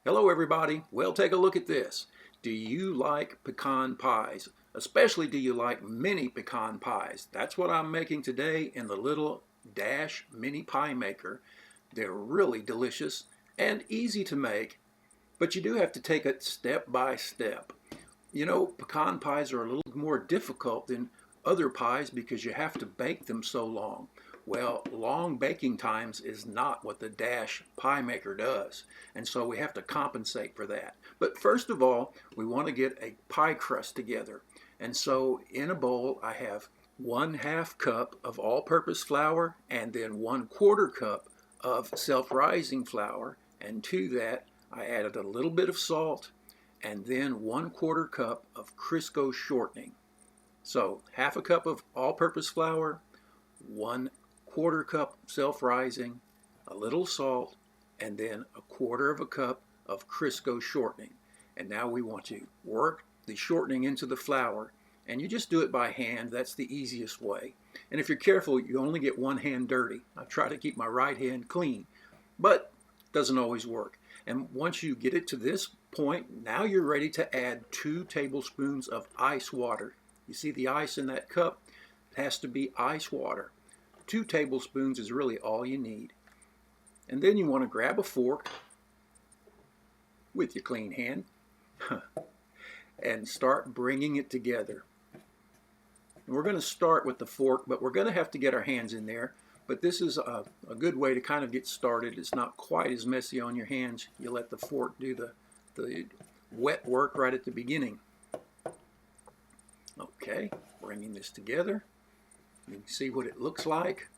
Hello everybody. Well, take a look at this. Do you like pecan pies? Especially do you like mini pecan pies? That's what I'm making today in the little Dash mini pie maker. They're really delicious and easy to make, but you do have to take it step by step. You know, pecan pies are a little more difficult than other pies because you have to bake them so long. Well, long baking times is not what the Dash pie maker does, and so we have to compensate for that. But first of all, we want to get a pie crust together. And so in a bowl, I have 1/2 cup of all-purpose flour and then 1/4 cup of self-rising flour. And to that, I added a little bit of salt and then 1/4 cup of Crisco shortening. So 1/2 cup of all-purpose flour, 1/4 cup self-rising, a little salt, and then 1/4 cup of Crisco shortening. And now we want to work the shortening into the flour, and you just do it by hand. That's the easiest way. And if you're careful, you only get one hand dirty. I try to keep my right hand clean, but it doesn't always work. And once you get it to this point, now you're ready to add 2 tablespoons of ice water. You see the ice in that cup? It has to be ice water. 2 tablespoons is really all you need. And then you want to grab a fork with your clean hand and start bringing it together. And we're going to start with the fork, but we're going to have to get our hands in there. But this is a good way to kind of get started. It's not quite as messy on your hands. You let the fork do the wet work right at the beginning. Okay, bringing this together. You can see what it looks like.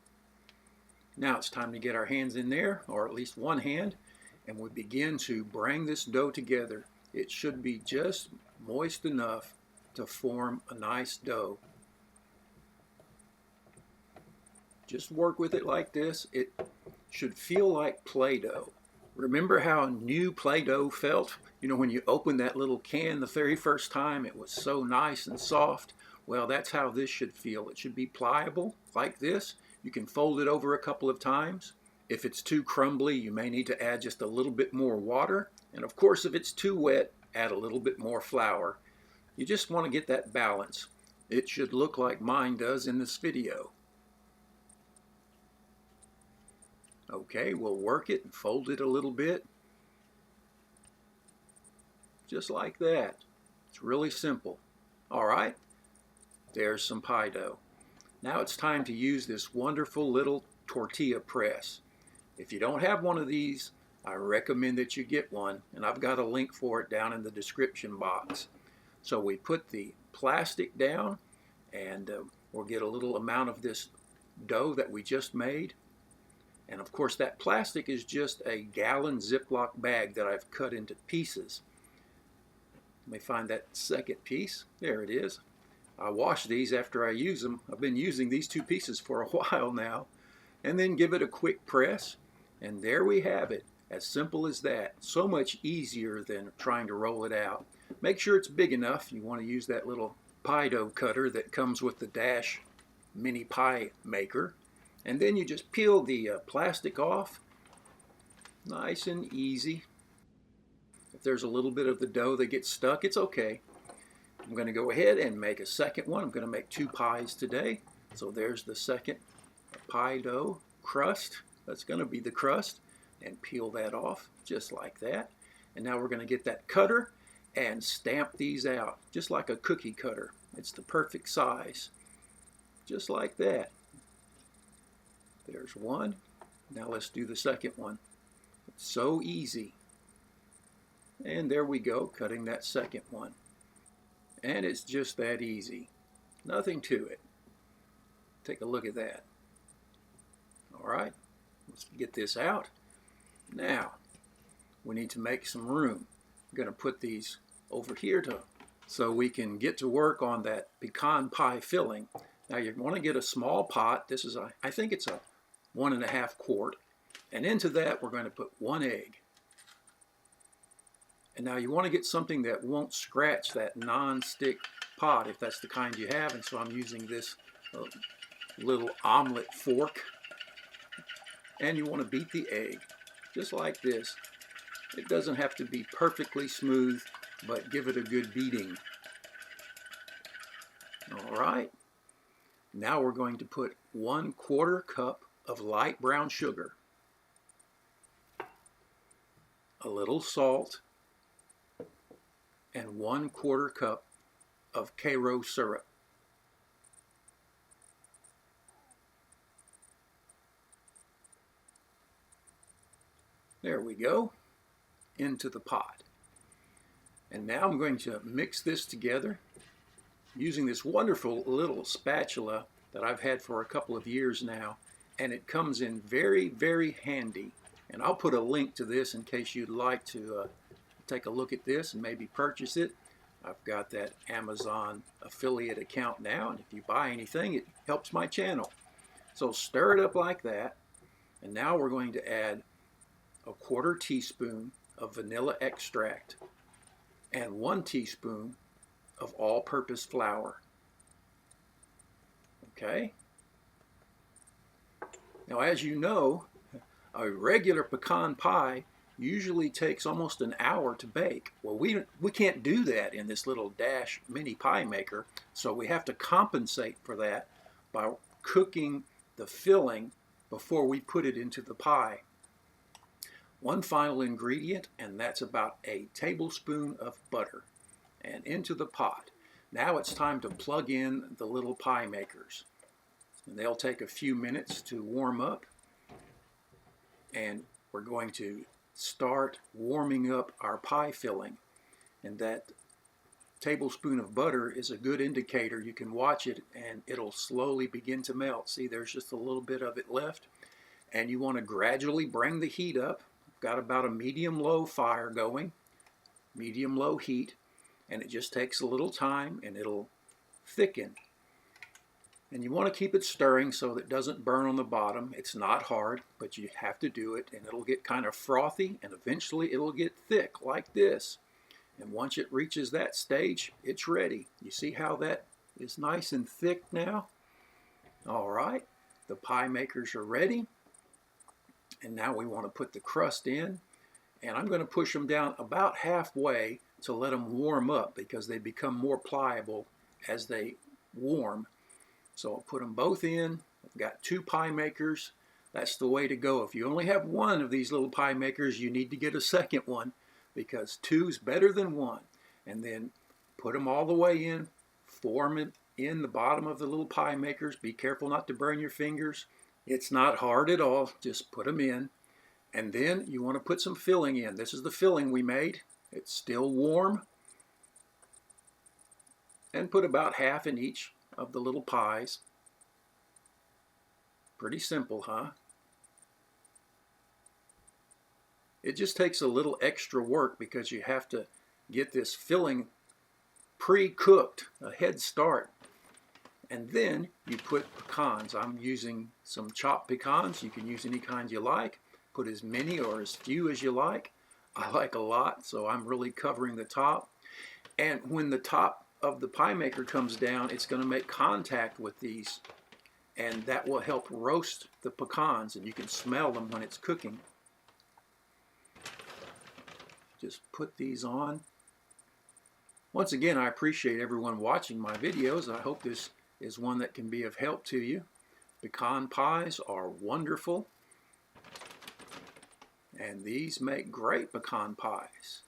Now it's time to get our hands in there, or at least one hand, and we begin to bring this dough together. It should be just moist enough to form a nice dough. Just work with it like this. It should feel like Play-Doh. Remember how new Play-Doh felt? You know, when you opened that little can the very first time, it was so nice and soft. Well, that's how this should feel. It should be pliable like this. You can fold it over a couple of times. If it's too crumbly, you may need to add just a little bit more water. And of course, if it's too wet, add a little bit more flour. You just want to get that balance. It should look like mine does in this video. Okay, we'll work it and fold it a little bit. Just like that. It's really simple. All right, there's some pie dough. Now it's time to use this wonderful little tortilla press. If you don't have one of these, I recommend that you get one, and I've got a link for it down in the description box. So we put the plastic down, and we'll get a little amount of this dough that we just made. And of course that plastic is just a gallon Ziploc bag that I've cut into pieces. Let me find that second piece. There it is. I wash these after I use them. I've been using these 2 pieces for a while now. And then give it a quick press. And there we have it. As simple as that. So much easier than trying to roll it out. Make sure it's big enough. You want to use that little pie dough cutter that comes with the Dash mini pie maker. And then you just peel the plastic off. Nice and easy. If there's a little bit of the dough that gets stuck, it's okay. I'm going to go ahead and make a second one. I'm going to make 2 pies today. So there's the second pie dough crust. That's going to be the crust. And peel that off just like that. And now we're going to get that cutter and stamp these out just like a cookie cutter. It's the perfect size. Just like that. There's one. Now let's do the second one. It's so easy. And there we go, cutting that second one. And it's just that easy. Nothing to it. Take a look at that. All right, let's get this out. Now, we need to make some room. I'm going to put these over here so we can get to work on that pecan pie filling. Now you want to get a small pot. This is I think it's a 1.5 quart. And into that we're going to put 1 egg. And now you want to get something that won't scratch that non-stick pot if that's the kind you have. And so I'm using this little omelet fork. And you want to beat the egg just like this. It doesn't have to be perfectly smooth, but give it a good beating. All right. Now we're going to put 1/4 cup of light brown sugar, a little salt, and 1/4 cup of Karo syrup. There we go, into the pot. And now I'm going to mix this together using this wonderful little spatula that I've had for a couple of years now, and it comes in very, very handy. And I'll put a link to this in case you'd like to take a look at this and maybe purchase it. I've got that Amazon affiliate account now, and if you buy anything, it helps my channel. So stir it up like that, and now we're going to add a 1/4 teaspoon of vanilla extract and 1 teaspoon of all-purpose flour. Okay? Now, as you know, a regular pecan pie usually takes almost an hour to bake. Well, we can't do that in this little Dash mini pie maker, so we have to compensate for that by cooking the filling before we put it into the pie. One final ingredient, and that's about a tablespoon of butter, and into the pot. Now it's time to plug in the little pie makers. And they'll take a few minutes to warm up, and we're going to start warming up our pie filling. And that tablespoon of butter is a good indicator. You can watch it and it'll slowly begin to melt. See, there's just a little bit of it left. And you want to gradually bring the heat up. Got about a medium-low fire going, medium-low heat, and it just takes a little time and it'll thicken. And you want to keep it stirring so that it doesn't burn on the bottom. It's not hard, but you have to do it, and it'll get kind of frothy, and eventually it'll get thick like this. And once it reaches that stage, it's ready. You see how that is nice and thick now? All right, the pie makers are ready. And now we want to put the crust in, and I'm going to push them down about halfway to let them warm up because they become more pliable as they warm. So I'll put them both in. I've got 2 pie makers. That's the way to go. If you only have one of these little pie makers, you need to get a second one because 2 is better than 1. And then put them all the way in, form it in the bottom of the little pie makers. Be careful not to burn your fingers. It's not hard at all. Just put them in. And then you want to put some filling in. This is the filling we made. It's still warm. And put about half in each of the little pies. Pretty simple, huh? It just takes a little extra work because you have to get this filling pre-cooked, a head start. And then you put pecans. I'm using some chopped pecans. You can use any kind you like. Put as many or as few as you like. I like a lot, so I'm really covering the top. And when the top of the pie maker comes down, it's going to make contact with these, and that will help roast the pecans, and you can smell them when it's cooking. Just put these on. Once again, I appreciate everyone watching my videos. I hope this is one that can be of help to you. Pecan pies are wonderful, and these make great pecan pies.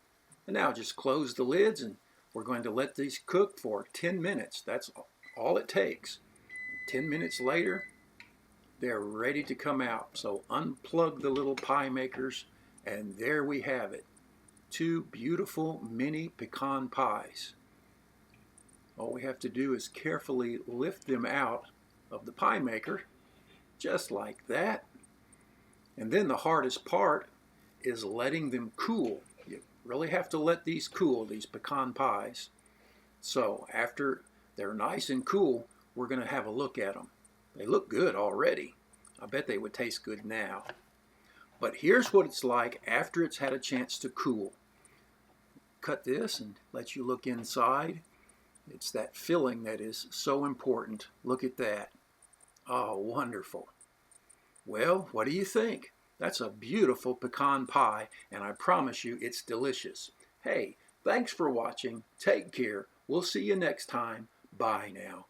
And now just close the lids, and we're going to let these cook for 10 minutes. That's all it takes. 10 minutes later, they're ready to come out. So unplug the little pie makers, and there we have it. 2 beautiful mini pecan pies. All we have to do is carefully lift them out of the pie maker, just like that. And then the hardest part is letting them cool. You really have to let these cool, these pecan pies. So after they're nice and cool, we're going to have a look at them. They look good already. I bet they would taste good now. But here's what it's like after it's had a chance to cool. Cut this and let you look inside. It's that filling that is so important. Look at that. Oh, wonderful. Well, what do you think? That's a beautiful pecan pie, and I promise you it's delicious. Hey, thanks for watching. Take care. We'll see you next time. Bye now.